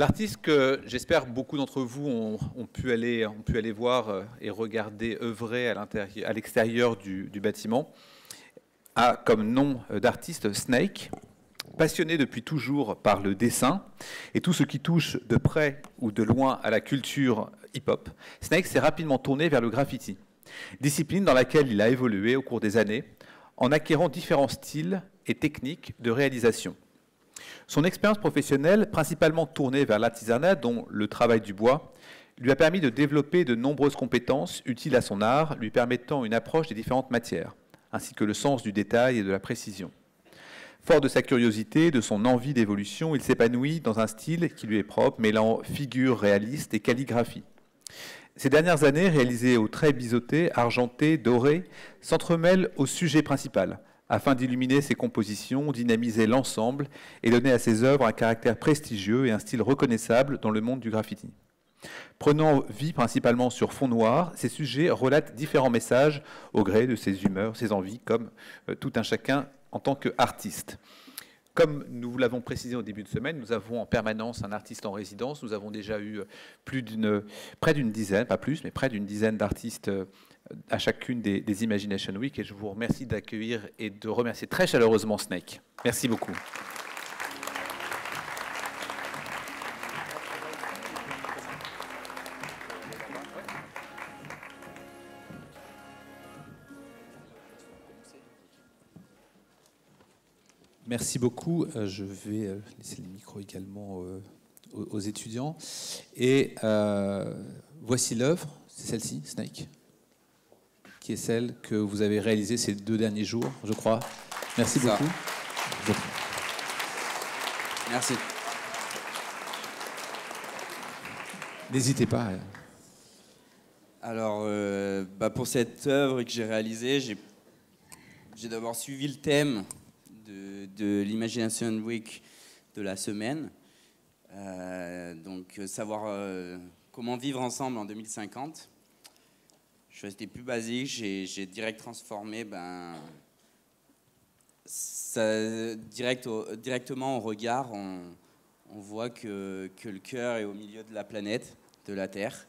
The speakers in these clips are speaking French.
L'artiste que j'espère beaucoup d'entre vous ont pu aller voir et regarder œuvrer à l'extérieur du bâtiment a comme nom d'artiste Snake, passionné depuis toujours par le dessin et tout ce qui touche de près ou de loin à la culture hip-hop. Snake s'est rapidement tourné vers le graffiti, discipline dans laquelle il a évolué au cours des années en acquérant différents styles et techniques de réalisation. Son expérience professionnelle, principalement tournée vers l'artisanat, dont le travail du bois, lui a permis de développer de nombreuses compétences utiles à son art, lui permettant une approche des différentes matières, ainsi que le sens du détail et de la précision. Fort de sa curiosité, de son envie d'évolution, il s'épanouit dans un style qui lui est propre, mêlant figures réalistes et calligraphie. Ces dernières années, réalisées au trait biseauté, argenté, doré, s'entremêlent au sujet principal, afin d'illuminer ses compositions, dynamiser l'ensemble et donner à ses œuvres un caractère prestigieux et un style reconnaissable dans le monde du graffiti. Prenant vie principalement sur fond noir, ces sujets relatent différents messages au gré de ses humeurs, ses envies, comme tout un chacun en tant qu'artiste. Comme nous l'avons précisé au début de semaine, nous avons en permanence un artiste en résidence. Nous avons déjà eu près d'une dizaine, pas plus, mais près d'une dizaine d'artistes à chacune des Imagination Week. Et je vous remercie d'accueillir et de remercier très chaleureusement Snake. Merci beaucoup. Merci beaucoup. Je vais laisser le micro également aux étudiants. Et voici l'œuvre, c'est celle-ci, Snake, qui est celle que vous avez réalisée ces 2 derniers jours, je crois. Merci beaucoup. Merci. N'hésitez pas. Alors, pour cette œuvre que j'ai réalisée, j'ai d'abord suivi le thème de l'Imagination Week de la semaine. Donc, savoir comment vivre ensemble en 2050. Chose des plus basiques, j'ai direct transformé ça, directement au regard, on voit que le cœur est au milieu de la planète, de la Terre.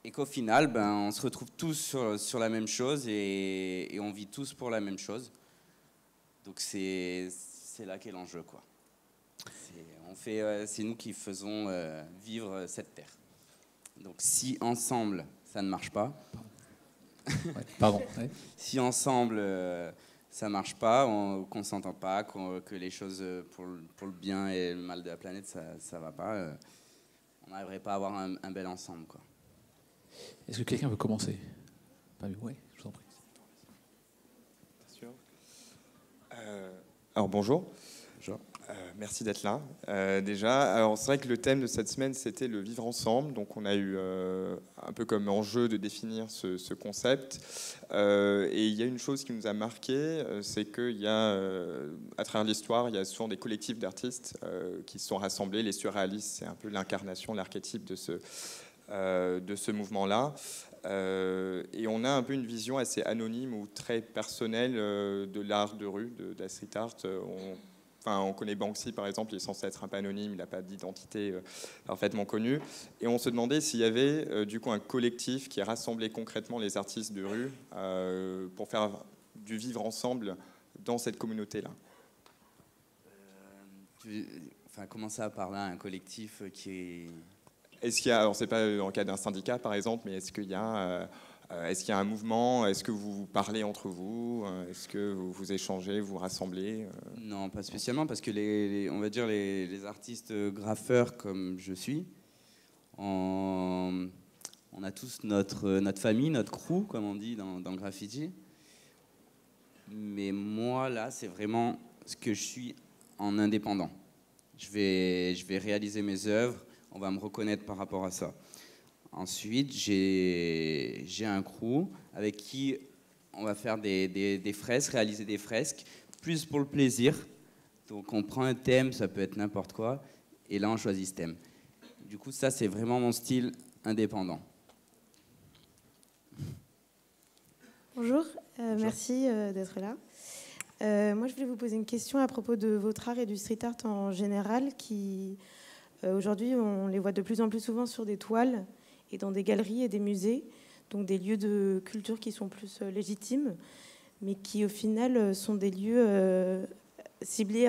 Et qu'au final, on se retrouve tous sur la même chose et on vit tous pour la même chose. Donc c'est là qu'est l'enjeu, quoi. C'est nous qui faisons vivre cette terre. Donc si ensemble ça ne marche pas, si ensemble ça marche pas, qu'on s'entend pas, que les choses pour le bien et le mal de la planète ça va pas, on n'arriverait pas à avoir un bel ensemble, quoi. Est-ce que quelqu'un veut commencer? Oui, je vous en prie. Alors bonjour. Merci d'être là. Déjà, alors c'est vrai que le thème de cette semaine c'était le vivre ensemble. Donc on a eu un peu comme enjeu de définir ce concept. Et il y a une chose qui nous a marqué, c'est qu'il y a à travers l'histoire, il y a souvent des collectifs d'artistes qui se sont rassemblés. Les surréalistes, c'est un peu l'incarnation, l'archétype de ce mouvement-là. Et on a un peu une vision assez anonyme ou très personnelle de l'art de rue, de la street art. On connaît Banksy, par exemple, il est censé être un peu anonyme, il n'a pas d'identité parfaitement connue. Et on se demandait s'il y avait du coup un collectif qui rassemblait concrètement les artistes de rue pour faire du vivre ensemble dans cette communauté-là. Comment ça, par là, un collectif qui est... Est-ce qu'il y a, alors c'est pas en cas d'un syndicat par exemple, mais est-ce qu'il y a un mouvement? Est-ce que vous parlez entre vous? Est-ce que vous échangez, vous rassemblez? Non, pas spécialement, parce que on va dire les artistes graffeurs comme je suis, on a tous notre famille, notre crew, comme on dit dans le graffiti. Mais moi, là, c'est vraiment ce que je suis en indépendant. Je vais réaliser mes œuvres. On va me reconnaître par rapport à ça. Ensuite, j'ai un crew avec qui on va faire des fresques, réaliser des fresques, plus pour le plaisir. Donc on prend un thème, ça peut être n'importe quoi, et là on choisit ce thème. Du coup, ça c'est vraiment mon style indépendant. Bonjour, merci d'être là. Moi, je voulais vous poser une question à propos de votre art et du street art en général qui Aujourd'hui, on les voit de plus en plus souvent sur des toiles et dans des galeries et des musées, donc des lieux de culture qui sont plus légitimes, mais qui au final sont des lieux ciblés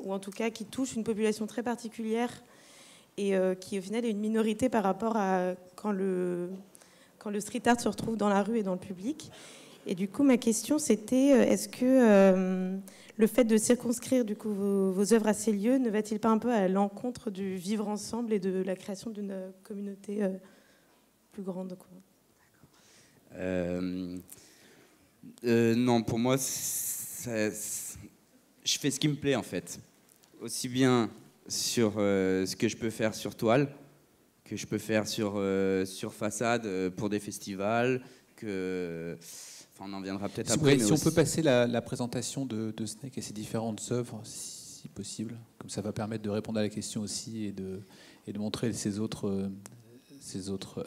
ou en tout cas qui touchent une population très particulière et qui au final est une minorité par rapport à quand le street art se retrouve dans la rue et dans le public. Et du coup, ma question, c'était est-ce que le fait de circonscrire du coup vos œuvres à ces lieux ne va-t-il pas un peu à l'encontre du vivre ensemble et de la création d'une communauté plus grande, quoi? Non, pour moi, je fais ce qui me plaît en fait. Aussi bien sur ce que je peux faire sur toile, que je peux faire sur façade pour des festivals, enfin, on en viendra peut-être après. Si on peut passer la présentation de Snake et ses différentes œuvres, si possible, comme ça va permettre de répondre à la question aussi et de montrer ses autres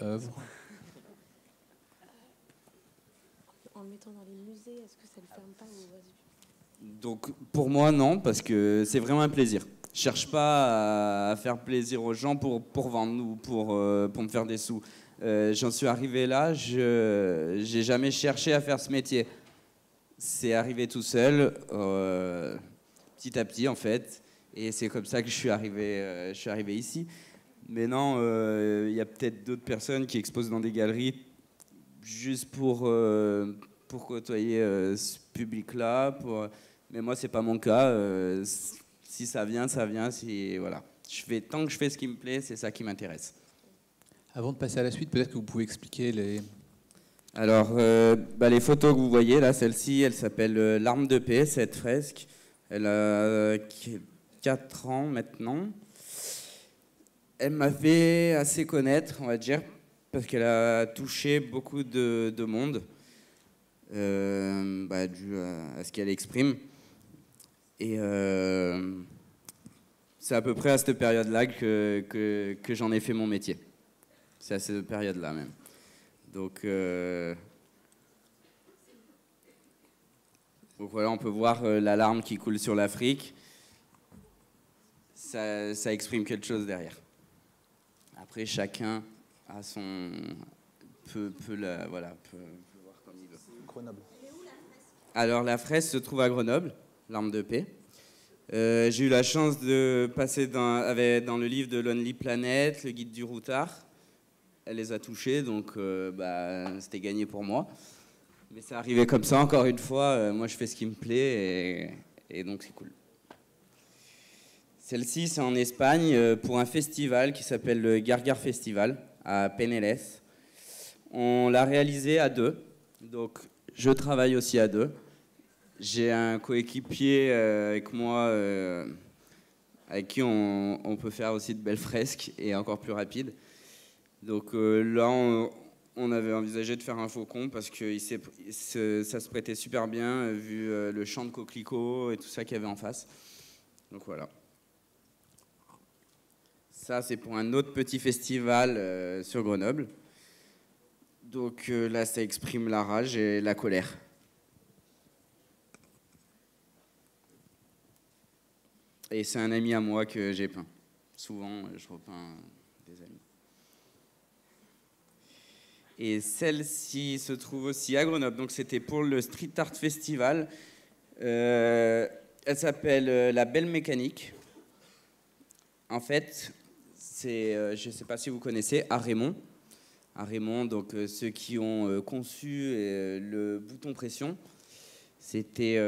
œuvres. En le mettant dans les musées, est-ce que ça ne le ferme pas Donc pour moi non, parce que c'est vraiment un plaisir. Je cherche pas à faire plaisir aux gens pour vendre ou pour me faire des sous. J'en suis arrivé là, je n'ai jamais cherché à faire ce métier. C'est arrivé tout seul, petit à petit en fait, et c'est comme ça que je suis arrivé ici. Mais non, il y a peut-être d'autres personnes qui exposent dans des galeries juste pour côtoyer ce public-là. Mais moi, c'est pas mon cas. Si ça vient, ça vient. Voilà. Tant que je fais ce qui me plaît, c'est ça qui m'intéresse. Avant de passer à la suite, peut-être que vous pouvez expliquer les... Alors, les photos que vous voyez, là, celle-ci, elle s'appelle L'Arme de paix, cette fresque. Elle a 4 ans maintenant. Elle m'a fait assez connaître, on va dire, parce qu'elle a touché beaucoup de monde, dû à ce qu'elle exprime. Et c'est à peu près à cette période-là que j'en ai fait mon métier. C'est à cette période-là même. Donc voilà, on peut voir la larme qui coule sur l'Afrique. Ça exprime quelque chose derrière. Après, chacun a peut voir comme il veut. Grenoble. Alors, la fresque se trouve à Grenoble, l'Arme de paix. J'ai eu la chance de passer dans le livre de Lonely Planet, le guide du routard. Elle les a touchés, donc c'était gagné pour moi. Mais c'est arrivé comme ça, encore une fois. Moi, je fais ce qui me plaît et donc c'est cool. Celle-ci, c'est en Espagne pour un festival qui s'appelle le Gargar Festival à Penelles. On l'a réalisé à 2, donc je travaille aussi à 2. J'ai un coéquipier avec moi avec qui on peut faire aussi de belles fresques et encore plus rapides. Donc là, on avait envisagé de faire un faucon parce que ça se prêtait super bien vu le champ de coquelicots et tout ça qu'il y avait en face. Donc voilà. Ça, c'est pour un autre petit festival sur Grenoble. Donc là, ça exprime la rage et la colère. Et c'est un ami à moi que j'ai peint. Souvent, je repeins des amis. Et celle-ci se trouve aussi à Grenoble. Donc c'était pour le Street Art Festival. Elle s'appelle La Belle Mécanique. En fait, je ne sais pas si vous connaissez Arémon. Arémon, donc ceux qui ont conçu le bouton pression. C'était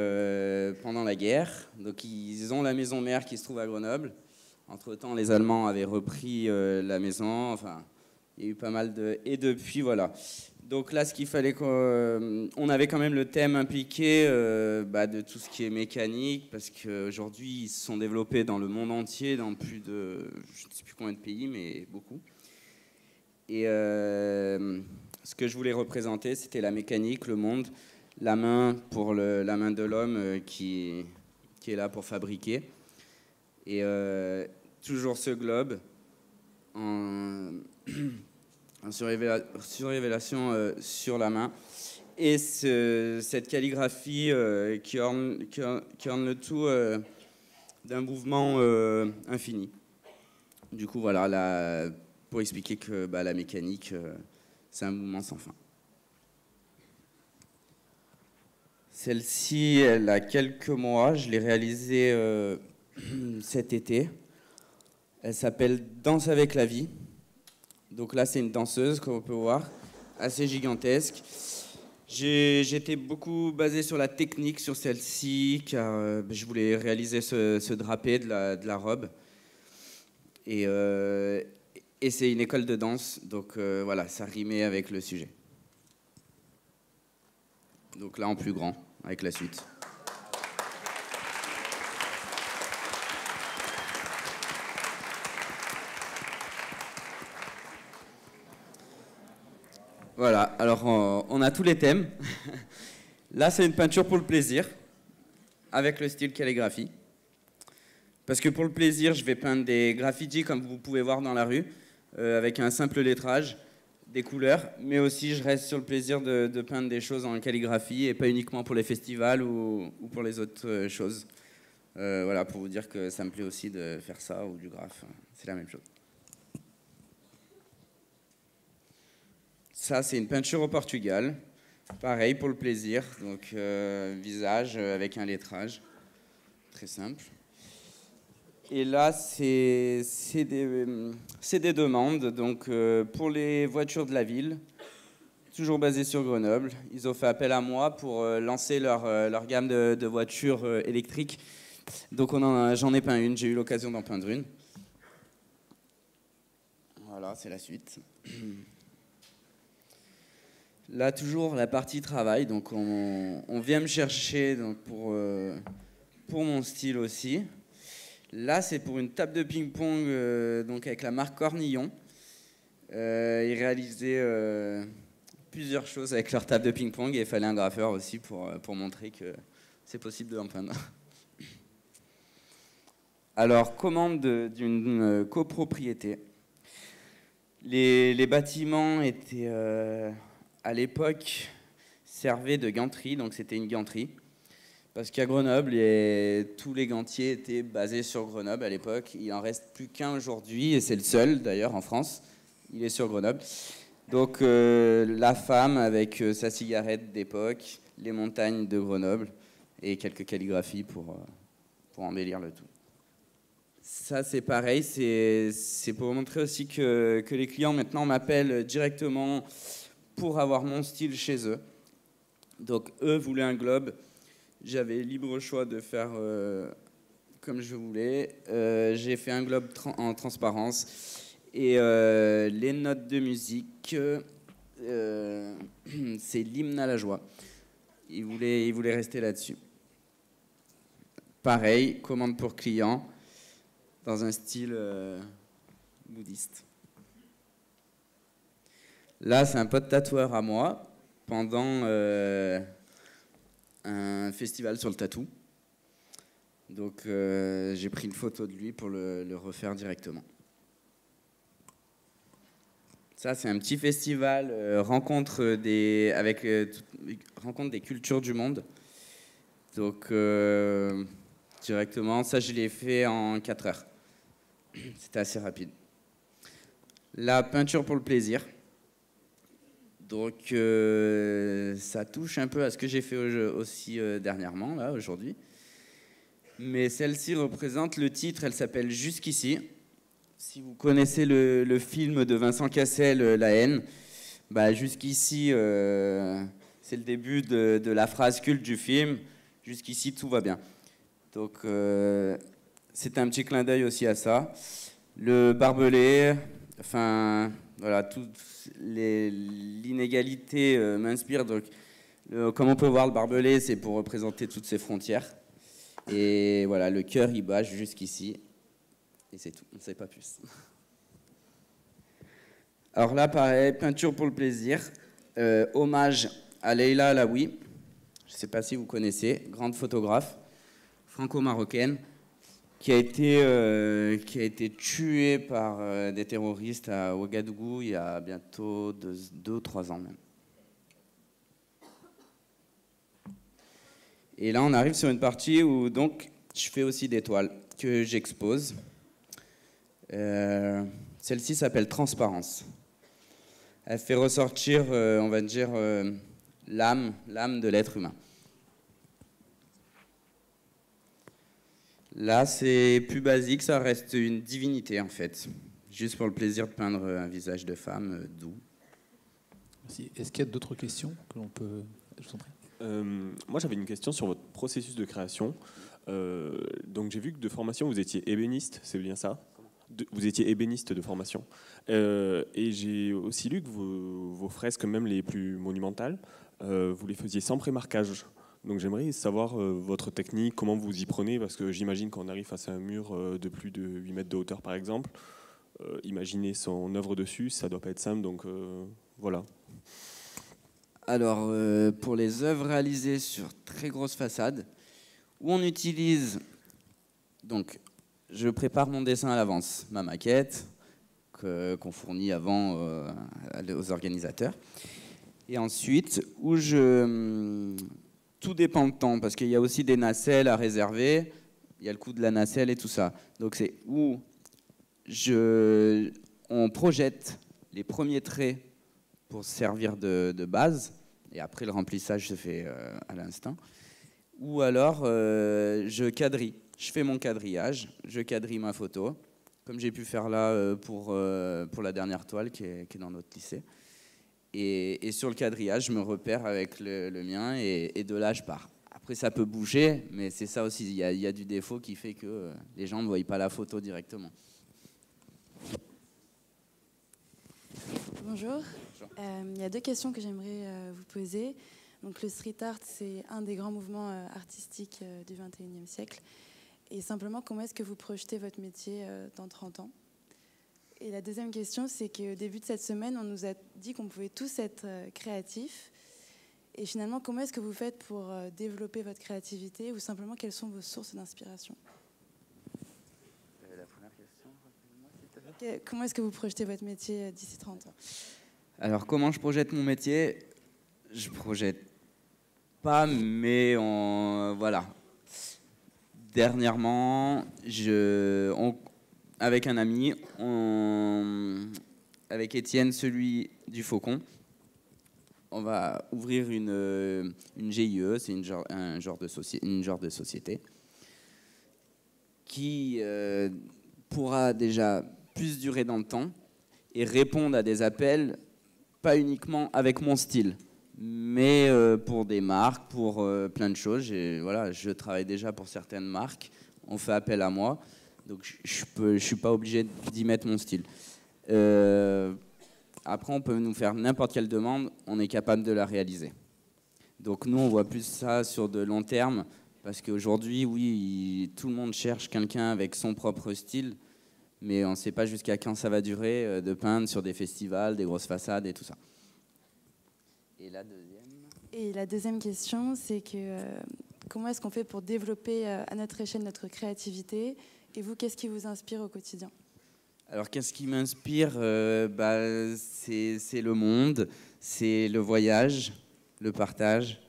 pendant la guerre. Donc ils ont la maison mère qui se trouve à Grenoble. Entre-temps, les Allemands avaient repris la maison. Enfin, il y a eu pas mal de... Et depuis, voilà. Donc là, ce qu'il fallait on avait quand même le thème impliqué de tout ce qui est mécanique, parce qu'aujourd'hui, ils se sont développés dans le monde entier, dans plus de... je ne sais plus combien de pays, mais beaucoup. Et ce que je voulais représenter, c'était la mécanique, le monde, la main pour la main de l'homme qui est là pour fabriquer. Et toujours ce globe en surrévélation sur la main. Et cette calligraphie qui orne le tout d'un mouvement infini. Du coup, voilà, pour expliquer que la mécanique, c'est un mouvement sans fin. Celle-ci, elle a quelques mois. Je l'ai réalisée cet été. Elle s'appelle Danse avec la vie. Donc là, c'est une danseuse, comme on peut voir, assez gigantesque. J'étais beaucoup basé sur la technique sur celle-ci, car je voulais réaliser ce drapé de la robe. Et c'est une école de danse, donc voilà, ça rimait avec le sujet. Donc là, en plus grand, avec la suite. Voilà, alors on a tous les thèmes. Là, c'est une peinture pour le plaisir, avec le style calligraphie. Parce que pour le plaisir, je vais peindre des graffitis comme vous pouvez voir dans la rue, avec un simple lettrage, des couleurs, mais aussi je reste sur le plaisir de peindre des choses en calligraphie et pas uniquement pour les festivals ou pour les autres choses. Voilà, pour vous dire que ça me plaît aussi de faire ça ou du graphe, c'est la même chose. Ça, c'est une peinture au Portugal. Pareil, pour le plaisir. Donc, visage avec un lettrage. Très simple. Et là, c'est des demandes. Donc, pour les voitures de la ville, toujours basées sur Grenoble, ils ont fait appel à moi pour lancer leur gamme de voitures électriques. Donc, j'en ai peint une. J'ai eu l'occasion d'en peindre une. Voilà, c'est la suite. Là, toujours la partie travail, donc on vient me chercher donc pour mon style aussi. Là, c'est pour une table de ping-pong donc avec la marque Cornillon. Ils réalisaient plusieurs choses avec leur table de ping-pong et il fallait un graffeur aussi pour montrer que c'est possible de en peindre. Alors, commande d'une copropriété. Les bâtiments étaient... à l'époque, servait de ganterie, donc c'était une ganterie. Parce qu'à Grenoble, tous les gantiers étaient basés sur Grenoble à l'époque. Il n'en reste plus qu'un aujourd'hui, et c'est le seul d'ailleurs en France. Il est sur Grenoble. Donc la femme avec sa cigarette d'époque, les montagnes de Grenoble, et quelques calligraphies pour embellir le tout. Ça, c'est pareil, c'est pour montrer aussi que les clients maintenant m'appellent directement pour avoir mon style chez eux. Donc eux voulaient un globe, j'avais libre choix de faire comme je voulais. J'ai fait un globe en transparence et les notes de musique, c'est l'hymne à la joie. Ils voulaient rester là-dessus. Pareil, commande pour client dans un style bouddhiste. Là, c'est un pote tatoueur à moi pendant un festival sur le tatou. Donc, j'ai pris une photo de lui pour le refaire directement. Ça, c'est un petit festival rencontre des cultures du monde. Donc, directement, ça, je l'ai fait en 4 heures. C'était assez rapide. La peinture pour le plaisir. Donc, ça touche un peu à ce que j'ai fait aussi dernièrement, là, aujourd'hui. Mais celle-ci représente le titre, elle s'appelle Jusqu'ici. Si vous connaissez le film de Vincent Cassel, La haine, jusqu'ici, c'est le début de la phrase culte du film. Jusqu'ici, tout va bien. Donc, c'est un petit clin d'œil aussi à ça. Le barbelé, enfin, voilà, toute l'inégalité m'inspire. Donc, comme on peut voir, le barbelé, c'est pour représenter toutes ces frontières. Et voilà, le cœur, il bat jusqu'ici. Et c'est tout, on ne sait pas plus. Alors là, pareil, peinture pour le plaisir. Hommage à Leila Alaoui. Je ne sais pas si vous connaissez, grande photographe franco-marocaine qui a été tuée par des terroristes à Ouagadougou il y a bientôt 2 ou 3 ans même. Et là, on arrive sur une partie où donc je fais aussi des toiles que j'expose. Celle-ci s'appelle Transparence. Elle fait ressortir, on va dire, l'âme de l'être humain. Là, c'est plus basique, ça reste une divinité en fait. Juste pour le plaisir de peindre un visage de femme doux. Merci. Est-ce qu'il y a d'autres questions que l'on peut... Je vous en prie. Moi, j'avais une question sur votre processus de création. Donc, j'ai vu que de formation, vous étiez ébéniste, c'est bien ça? Vous étiez ébéniste de formation. Et j'ai aussi lu que vos fresques, même les plus monumentales, vous les faisiez sans prémarquage. Donc, j'aimerais savoir votre technique, comment vous y prenez, parce que j'imagine qu'on arrive face à un mur de plus de 8 mètres de hauteur, par exemple. Imaginer son œuvre dessus, ça doit pas être simple, donc voilà. Alors, pour les œuvres réalisées sur très grosses façades, où on utilise... Donc, je prépare mon dessin à l'avance, ma maquette, qu'on fournit avant aux organisateurs. Et ensuite, où tout dépend du temps, parce qu'il y a aussi des nacelles à réserver, il y a le coût de la nacelle et tout ça. Donc, c'est où on projette les premiers traits pour servir de base, et après le remplissage se fait à l'instant. Ou alors, je quadrille. Je fais mon quadrillage, je quadrille ma photo, comme j'ai pu faire là pour la dernière toile qui est dans notre lycée. Et sur le quadrillage, je me repère avec le mien, et de là, je pars. Après, ça peut bouger, mais c'est ça aussi. Il y a du défaut qui fait que les gens ne voient pas la photo directement. Bonjour. Il y a deux questions que j'aimerais vous poser. Donc, le street art, c'est un des grands mouvements artistiques du XXIe siècle. Et simplement, comment est-ce que vous projetez votre métier dans 30 ans? Et la deuxième question, c'est qu'au début de cette semaine, on nous a dit qu'on pouvait tous être créatifs. Et finalement, comment est-ce que vous faites pour développer votre créativité, ou simplement, quelles sont vos sources d'inspiration? La première question, rappelez-moi. Comment est-ce que vous projetez votre métier d'ici 30 ans? Alors, comment je projette mon métier? Je projette pas, mais voilà. Dernièrement, avec un ami, avec Étienne, celui du Faucon, on va ouvrir une GIE, c'est une genre de société, qui pourra déjà plus durer dans le temps et répondre à des appels, pas uniquement avec mon style, mais pour des marques, pour plein de choses. Voilà, je travaille déjà pour certaines marques, on fait appel à moi, donc je ne suis pas obligé d'y mettre mon style. Après, on peut nous faire n'importe quelle demande, on est capable de la réaliser. Donc nous, on voit plus ça sur de long terme, parce qu'aujourd'hui, oui, tout le monde cherche quelqu'un avec son propre style, mais on ne sait pas jusqu'à quand ça va durer de peindre sur des festivals, des grosses façades et tout ça. Et la deuxième question, c'est que comment est-ce qu'on fait pour développer à notre échelle notre créativité? Et vous, qu'est-ce qui vous inspire au quotidien? Alors, qu'est-ce qui m'inspire? C'est le monde, c'est le voyage, le partage.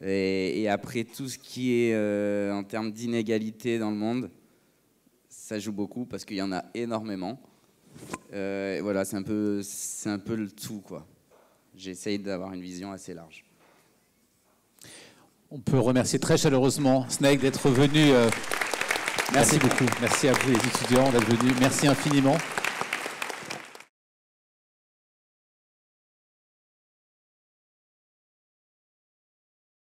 Et après, tout ce qui est en termes d'inégalité dans le monde, ça joue beaucoup parce qu'il y en a énormément. Et voilà, c'est un peu le tout, quoi. J'essaye d'avoir une vision assez large. On peut remercier très chaleureusement Snake d'être venu. Merci beaucoup. Merci à vous les étudiants d'être venus. Merci infiniment.